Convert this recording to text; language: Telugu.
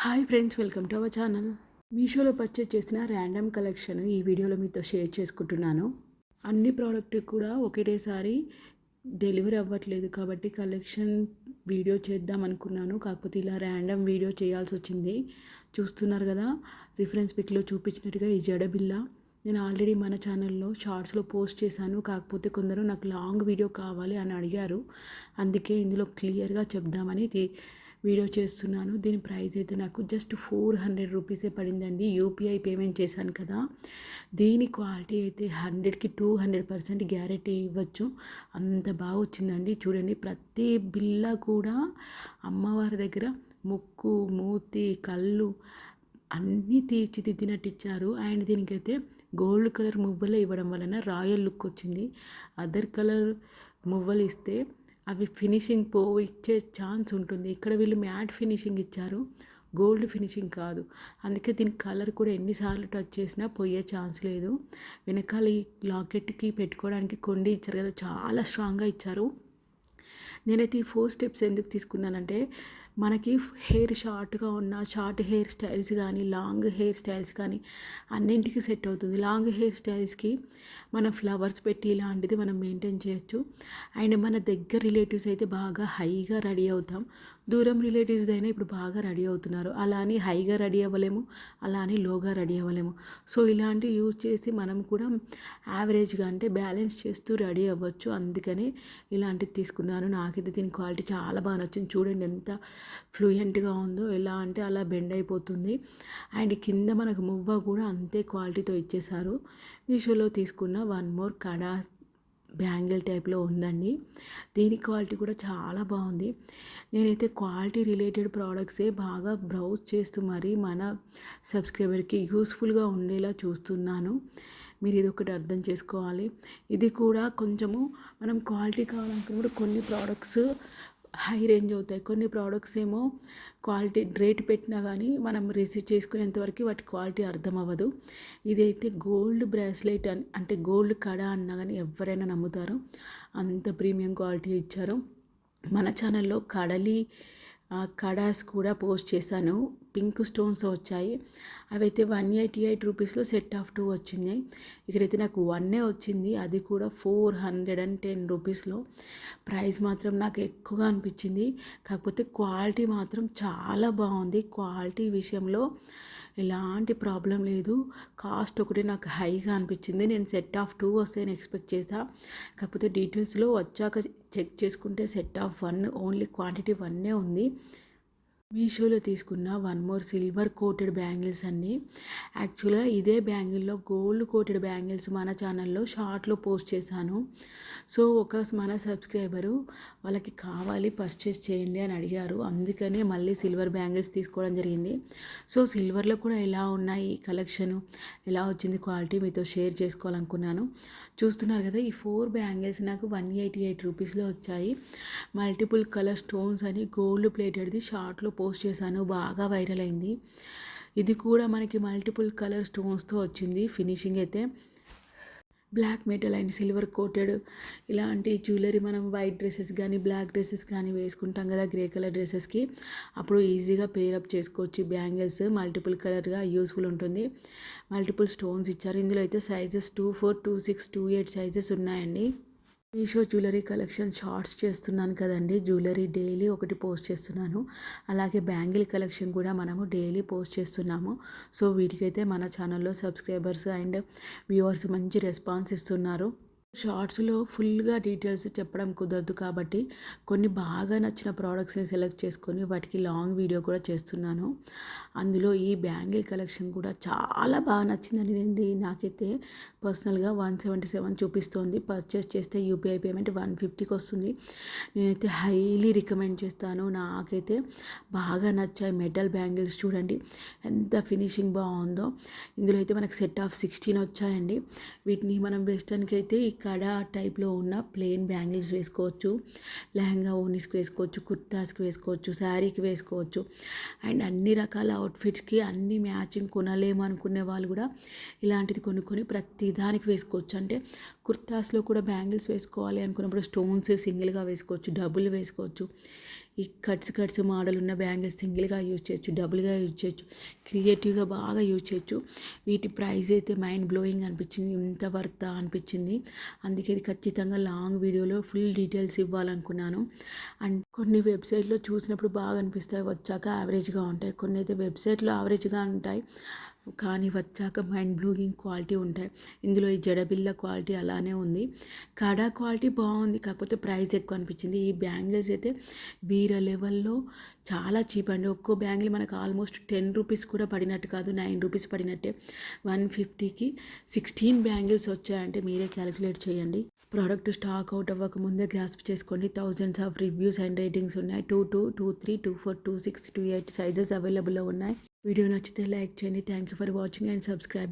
Hi friends, welcome to our channel. మీషోలో పర్చేజ్ చేసిన ర్యాండమ్ కలెక్షన్ ఈ వీడియోలో మీతో షేర్ చేసుకుంటున్నాను. అన్ని ప్రోడక్ట్ కూడా ఒకటేసారి డెలివరీ అవ్వట్లేదు కాబట్టి కలెక్షన్ వీడియో చేద్దాం అనుకున్నాను. కాకపోతే ఇలా ర్యాండమ్ వీడియో చేయాల్సి వచ్చింది. చూస్తున్నారు కదా, రిఫరెన్స్ పిక్లో చూపించినట్టుగా ఈ జడబిల్ల నేను ఆల్రెడీ మన ఛానల్లో షార్ట్స్లో పోస్ట్ చేశాను. కాకపోతే కొందరు నాకు లాంగ్ వీడియో కావాలి అని అడిగారు. అందుకే ఇందులో క్లియర్గా చెప్దామని వీడియో చేస్తున్నాను. దీని ప్రైస్ అయితే నాకు జస్ట్ 400 రూపీసే పడిందండి. యూపీఐ పేమెంట్ చేశాను కదా. దీని క్వాలిటీ అయితే 100కి 200% గ్యారెంటీ ఇవ్వచ్చు. అంత బాగా వచ్చిందండి. చూడండి, ప్రతి బిల్ల కూడా అమ్మవారి దగ్గర ముక్కు, మూతి, కళ్ళు అన్నీ తీర్చిదిద్దినట్టు ఇచ్చారు. అండ్ దీనికైతే గోల్డ్ కలర్ మువ్వలే ఇవ్వడం వలన రాయల్ లుక్ వచ్చింది. అదర్ కలర్ మువ్వలు ఇస్తే అవి ఫినిషింగ్ ఇచ్చే ఛాన్స్ ఉంటుంది. ఇక్కడ వీళ్ళు మ్యాట్ ఫినిషింగ్ ఇచ్చారు, గోల్డ్ ఫినిషింగ్ కాదు. అందుకే దీని కలర్ కూడా ఎన్నిసార్లు టచ్ చేసినా పోయే ఛాన్స్ లేదు. వెనకాల ఈ లాకెట్కి పెట్టుకోవడానికి కొండి ఇచ్చారు కదా, చాలా స్ట్రాంగ్గా ఇచ్చారు. నేనైతే ఈ 4 స్టెప్స్ ఎందుకు తీసుకున్నానంటే, మనకి హెయిర్ షార్ట్గా ఉన్న షార్ట్ హెయిర్ స్టైల్స్ కానీ లాంగ్ హెయిర్ స్టైల్స్ కానీ అన్నింటికి సెట్ అవుతుంది. లాంగ్ హెయిర్ స్టైల్స్కి మనం ఫ్లవర్స్ పెట్టి ఇలాంటిది మనం మెయింటైన్ చేయొచ్చు. అండ్ మన దగ్గర రిలేటివ్స్ అయితే బాగా హైగా రెడీ అవుతాం. దూరం రిలేటివ్స్ అయినా ఇప్పుడు బాగా రెడీ అవుతున్నారు. అలా అని హైగా రెడీ అవ్వలేము, అలా అని లోగా రెడీ అవ్వలేము. సో ఇలాంటివి యూజ్ చేసి మనం కూడా యావరేజ్గా అంటే బ్యాలెన్స్ చేస్తూ రెడీ అవ్వచ్చు. అందుకని ఇలాంటివి తీసుకున్నాను. నాకైతే దీని క్వాలిటీ చాలా బాగా నచ్చింది. చూడండి ఎంత ఫ్లూయెంట్గా ఉందో, ఎలా అంటే అలా బెండ్ అయిపోతుంది. అండ్ కింద మనకు మువ్వ కూడా అంతే క్వాలిటీతో ఇచ్చేశారు. మీషోలో తీసుకున్న వన్ మోర్ కడా బ్యాంగిల్ టైప్లో ఉందండి. దీని క్వాలిటీ కూడా చాలా బాగుంది. నేనైతే క్వాలిటీ రిలేటెడ్ ప్రోడక్ట్సే బాగా బ్రౌజ్ చేస్తూ మరీ మన సబ్స్క్రైబర్కి యూస్ఫుల్గా ఉండేలా చూస్తున్నాను. మీరు ఇది ఒకటి అర్థం చేసుకోవాలి. ఇది కూడా కొంచెము మనం క్వాలిటీ కావాలనుకున్నప్పుడు కొన్ని ప్రోడక్ట్స్ హై రేంజ్ అవుతాయి, కొన్ని ప్రోడక్ట్స్ ఏమో క్వాలిటీ రేట్ పెట్టినా కానీ మనం రిసీవ్ చేసుకునేంతవరకు వాటి క్వాలిటీ అర్థం అవ్వదు. ఇదైతే గోల్డ్ బ్రాస్లెట్ అంటే గోల్డ్ కడ అన్నా కానీ ఎవరైనా నమ్ముతారు. అంత ప్రీమియం క్వాలిటీ ఇచ్చారు. మన ఛానల్లో కడాస్ కూడా పోస్ట్ చేశాను. పింక్ స్టోన్స్ వచ్చాయి. అవైతే 188 రూపీస్లో సెట్ ఆఫ్ 2 వచ్చినాయి. ఇక్కడైతే నాకు 1 వచ్చింది, అది కూడా 410 రూపీస్లో. ప్రైస్ మాత్రం నాకు ఎక్కువగా అనిపించింది. కాకపోతే క్వాలిటీ మాత్రం చాలా బాగుంది. క్వాలిటీ విషయంలో ఎలాంటి ప్రాబ్లం లేదు. కాస్ట్ ఒకటి నాకు హైగా అనిపించింది. నేను సెట్ ఆఫ్ 2 వస్తాయని ఎక్స్పెక్ట్ చేసా. కాకపోతే డీటెయిల్స్లో వచ్చాక చెక్ చేసుకుంటే సెట్ ఆఫ్ 1 ఓన్లీ క్వాంటిటీ 1 ఉంది. మీషోలో తీసుకున్న one more silver coated bangles అండి. యాక్చువల్గా ఇదే బ్యాంగిల్లో గోల్డ్ కోటెడ్ బ్యాంగిల్స్ మన ఛానల్లో షార్ట్లో పోస్ట్ చేశాను. సో మన సబ్స్క్రైబరు వాళ్ళకి కావాలి, పర్చేస్ చేయండి అని అడిగారు. అందుకనే మళ్ళీ సిల్వర్ బ్యాంగిల్స్ తీసుకోవడం జరిగింది. సో సిల్వర్లో కూడా ఎలా ఉన్నాయి కలెక్షను, ఎలా వచ్చింది క్వాలిటీ మీతో షేర్ చేసుకోవాలనుకున్నాను. చూస్తున్నారు కదా, ఈ 4 బ్యాంగిల్స్ నాకు 188 రూపీస్లో వచ్చాయి. మల్టిపుల్ కలర్ స్టోన్స్ అని గోల్డ్ ప్లేటెడ్ది షార్ట్లో పోస్ట్ చేశాను, బాగా వైరల్ అయింది. ఇది కూడా మనకి మల్టిపుల్ కలర్ స్టోన్స్తో వచ్చింది. ఫినిషింగ్ అయితే black metal and silver coated. ఇలాంటి జ్యువెలరీ మనం వైట్ డ్రెస్సెస్ కానీ బ్లాక్ డ్రెస్సెస్ కానీ వేసుకుంటాం కదా, గ్రే కలర్ డ్రెస్సెస్కి, అప్పుడు ఈజీగా పేరప్ చేసుకోవచ్చు. బ్యాంగిల్స్ మల్టిపుల్ కలర్గా యూస్ఫుల్ ఉంటుంది. మల్టిపుల్ స్టోన్స్ ఇచ్చారు. ఇందులో అయితే సైజెస్ 24, 26, 28 సైజెస్ ఉన్నాయండి. మీషో జ్యువెలరీ కలెక్షన్ షార్ట్స్ చేస్తున్నాను కదండి, జ్యువెలరీ డైలీ ఒకటి పోస్ట్ చేస్తున్నాను. అలాగే బ్యాంగిల్ కలెక్షన్ కూడా మనము డైలీ పోస్ట్ చేస్తున్నాము. సో వీటికైతే మన ఛానల్లో సబ్స్క్రైబర్స్ అండ్ వ్యూవర్స్ మంచి రెస్పాన్స్ ఇస్తున్నారు. షార్ట్స్లో ఫుల్గా డీటెయిల్స్ చెప్పడం కుదరదు కాబట్టి కొన్ని బాగా నచ్చిన ప్రోడక్ట్స్ని సెలెక్ట్ చేసుకొని వాటికి లాంగ్ వీడియో కూడా చేస్తున్నాను. అందులో ఈ బ్యాంగిల్ కలెక్షన్ కూడా చాలా బాగా నచ్చిందండి. నాకైతే పర్సనల్గా 177 చూపిస్తోంది. పర్చేస్ చేస్తే యూపీఐ పేమెంట్ 150కి వస్తుంది. నేనైతే హైలీ రికమెండ్ చేస్తాను. నాకైతే బాగా నచ్చాయి మెటల్ బ్యాంగిల్స్. చూడండి ఎంత ఫినిషింగ్ బాగుందో. ఇందులో అయితే మనకు సెట్ ఆఫ్ 16 వచ్చాయండి. వీటిని మనం వెస్టర్న్కి అయితే కడా టైప్లో ఉన్న ప్లెయిన్ బ్యాంగిల్స్ వేసుకోవచ్చు, లెహంగా ఓనీస్కి వేసుకోవచ్చు, కుర్తాస్కి వేసుకోవచ్చు, శారీకి వేసుకోవచ్చు. అండ్ అన్ని రకాల అవుట్ఫిట్స్కి అన్ని మ్యాచింగ్ కొనలేము అనుకునే వాళ్ళు కూడా ఇలాంటిది కొనుక్కొని ప్రతి దానికి వేసుకోవచ్చు. అంటే కుర్తాస్లో కూడా బ్యాంగిల్స్ వేసుకోవాలి అనుకున్నప్పుడు స్టోన్స్ సింగిల్గా వేసుకోవచ్చు, డబుల్ వేసుకోవచ్చు. ఈ కట్స్ మోడల్ ఉన్న బ్యాంగిల్స్ సింగిల్గా యూజ్ చేయొచ్చు, డబుల్గా యూజ్ చేయొచ్చు, క్రియేటివ్గా బాగా యూజ్ చేయొచ్చు. వీటి ప్రైస్ అయితే మైండ్ బ్లోయింగ్ అనిపించింది, ఇంత వర్తా అనిపించింది. అందుకే ఇది ఖచ్చితంగా లాంగ్ వీడియోలో ఫుల్ డీటెయిల్స్ ఇవ్వాలనుకున్నాను. అండ్ కొన్ని వెబ్సైట్లో చూసినప్పుడు బాగా అనిపిస్తాయి, వచ్చాక యావరేజ్గా ఉంటాయి. కొన్ని అయితే వెబ్సైట్లో యావరేజ్గా ఉంటాయి కానీ వచ్చాక మైండ్ బ్లోయింగ్ క్వాలిటీ ఉంటాయి. ఇందులో ఈ జడబిళ్ళ క్వాలిటీ అలానే ఉంది. కడా క్వాలిటీ బాగుంది, కాకపోతే ప్రైస్ ఎక్కువ అనిపించింది. ఈ బ్యాంగిల్స్ అయితే వీర లెవెల్లో చాలా చీప్ అండి. ఒక్కో బ్యాంగిల్ మనకు ఆల్మోస్ట్ 10 రూపీస్ కూడా పడినట్టు కాదు, 9 రూపీస్ పడినట్టే. 150కి 16 బ్యాంగిల్స్ వచ్చాయంటే మీరే క్యాలిక్యులేట్ చేయండి. ప్రోడక్ట్ స్టాక్ అవుట్ అవ్వకముందే గ్రాస్ప్ చేసుకోండి. Thousands of reviews and ratings ఉన్నాయి. 22, 23, 24, 26, 28 సైజెస్ అవైలబుల్లో ఉన్నాయి. వీడియో నచ్చితే లైక్ చేయండి. Thank you for watching and subscribing.